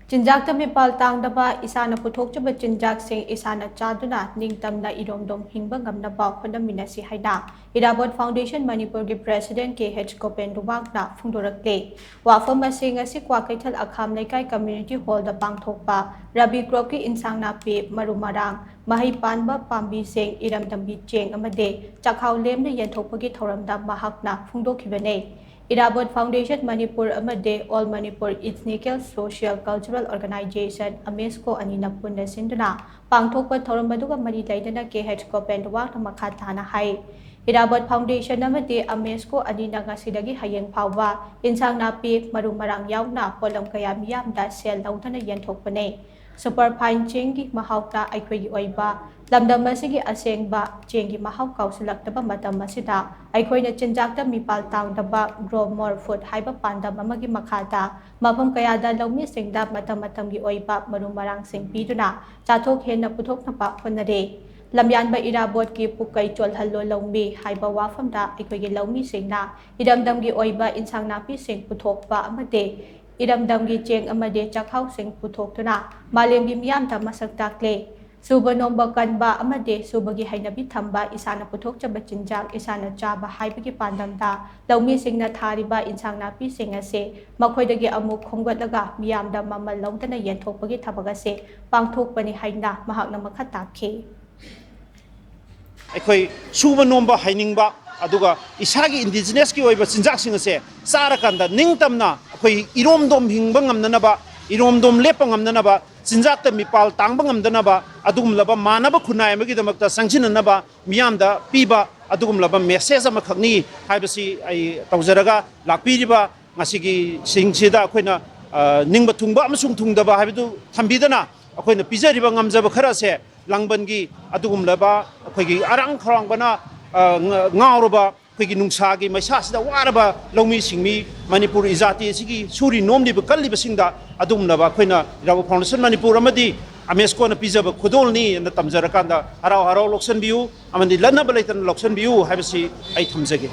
Chinjak mipal tangdaba isana puthokchaba chinjak sing isana chaduna ningtamna iromdom hingba ngamna baw khonamina si haina Irabot Foundation Manipur gi President KH Kopendubakna phungdorakle wafam asing asi kwakaithal akham lekai community hall da pangthokpa Rabi crop ki insang napi marumarang mahai panba pambi sing iramdambi cheng amade chakhaw lemna yenthokpagi thoramda mahakna phungdokhibane Irabot Foundation Manipur amade All Manipur Ethnical Social Cultural Organization AMESCO anina punna sinduna pangthokpa thorambaduga mari laidana KH Kopendubak makhathana hai Irabot Foundation amade AMESCO anina ngasidagi hayeng phawba insang napi marumarang yauna polam kaya miyamda sel laudana yenthokpane Superfine chengi mahawta aikhoigi oiba lamdam asigi asengba chengi mahaw kausilaktaba matam asida aikhoina chinjakta mipal tangdaba grow more food haiba pandam amagi makhata mafam kayada lawmi singda matam-matamgi oiba marumarang sing piduna chathok henna puthokna pa honare lamyanba irabot ki pukai cholhallo lawmi haiba wafamda aikhoigi lawmi singna iramdamgi oiba insang napi sing puthokpa amade Iramdamgi cheng amade chakhaw sing puthokna malembi miyamda masak takle suba nomba kanba amade subagi hainabi thamba isana puthokchaba chinjak isana chaba haibagi pandamda lawmi singna thariba insang napi sing ase makhoidagi amuk khonggatlaga miyamda mamal lawdana yenthokpagi thabagase pangthokpani haina mahakna makha takhe ꯑꯩꯈꯣꯏ ꯁꯨꯕ ꯅꯣꯝꯕ ꯍꯩꯅꯤꯡꯕ ꯑꯗꯨꯒ ꯏꯁꯥꯒꯤ ꯏꯟꯗꯤꯖꯤꯅꯁꯀꯤ ꯑꯣꯏꯕ ꯆꯤꯟꯖꯥꯛꯁꯤꯡ ꯑꯁꯦ ꯆꯥꯔꯀꯥꯟꯗ ꯅꯤꯡꯇꯝꯅ ꯑꯩꯈꯣꯏ ꯏꯔꯣꯝꯗꯣꯝ ꯍꯤꯡꯕ ꯉꯝꯅꯅꯕ ꯏꯔꯣꯝꯗꯣꯝ ꯂꯦꯞꯄ ꯉꯝꯅꯅꯕ ꯆꯤꯟꯖꯥꯛꯇ ꯃꯤꯄꯥꯜ ꯇꯥꯡꯕ ꯉꯝꯗꯅꯕ ꯑꯗꯨꯒꯨꯝꯂꯕ ꯃꯥꯟꯅꯕ ꯈꯨꯟꯅꯥꯏ ꯑꯃꯒꯤꯗꯃꯛꯇ ꯆꯪꯁꯤꯟꯅꯅꯕ ꯃꯤꯌꯥꯝꯗ ꯄꯤꯕ ꯑꯗꯨꯒꯨꯝꯂꯕ ꯃꯦꯁꯦꯖ ꯑꯃꯈꯛꯅꯤ ꯍꯥꯏꯕꯁꯤ ꯑꯩ ꯇꯧꯖꯔꯒ ꯂꯥꯛꯄꯤꯔꯤꯕ ꯉꯁꯤꯒꯤ ꯁꯤꯡꯁꯤꯗ ꯑꯩꯈꯣꯏꯅ ꯅꯤꯡꯕ ꯊꯨꯡꯕ ꯑꯃꯁꯨꯡ ꯊꯨꯡꯗꯕ ꯍꯥꯏꯕꯗꯨ ꯊꯝꯕꯤꯗꯅ ꯑꯩꯈꯣꯏꯅ ꯄꯤꯖꯔꯤꯕ ꯉꯝꯖꯕ ꯈꯔꯁꯦ ꯂꯥꯡꯕꯟꯒꯤ ꯑꯗꯨꯒꯨꯝꯂꯕ ꯑꯩꯈꯣꯏꯒꯤ ꯑꯔꯥꯡ ꯈꯧꯔꯥꯡꯕꯅ ꯉꯥꯎꯔꯕ ꯑꯩꯈꯣꯏꯒꯤ ꯅꯨꯡꯁꯥꯒꯤ ꯃꯩꯁꯥꯁꯤꯗ ꯋꯥꯔꯕ ꯂꯧꯃꯤ ꯁꯤꯡꯃꯤ ꯃꯅꯤꯄꯨꯔ ꯏꯖꯥꯇꯤ ꯑꯁꯤꯒꯤ ꯁꯨꯔꯤ ꯅꯣꯝꯂꯤꯕ ꯀꯜꯂꯤꯕꯁꯤꯡꯗ ꯑꯗꯨꯒꯨꯝꯂꯕ ꯑꯩꯈꯣꯏꯅ ꯏꯔꯥꯕꯣꯠ ꯐꯥꯎꯟꯗꯦꯁꯟ ꯃꯅꯤꯄꯨꯔ ꯑꯃꯗꯤ ꯑꯃꯦꯁꯀꯣꯅ ꯄꯤꯖꯕ ꯈꯨꯗꯣꯜꯅꯤ ꯑꯅ ꯇꯝꯖꯔꯀꯥꯟꯗ ꯍꯔꯥꯎ ꯍꯔꯥꯎ ꯂꯧꯁꯟꯕꯤꯌꯨ ꯑꯃꯗꯤ ꯂꯠꯅꯕ ꯂꯩꯇꯅ ꯂꯧꯁꯟꯕꯤꯌꯨ ꯍꯥꯏꯕꯁꯤ ꯑꯩ ꯊꯝꯖꯒꯦ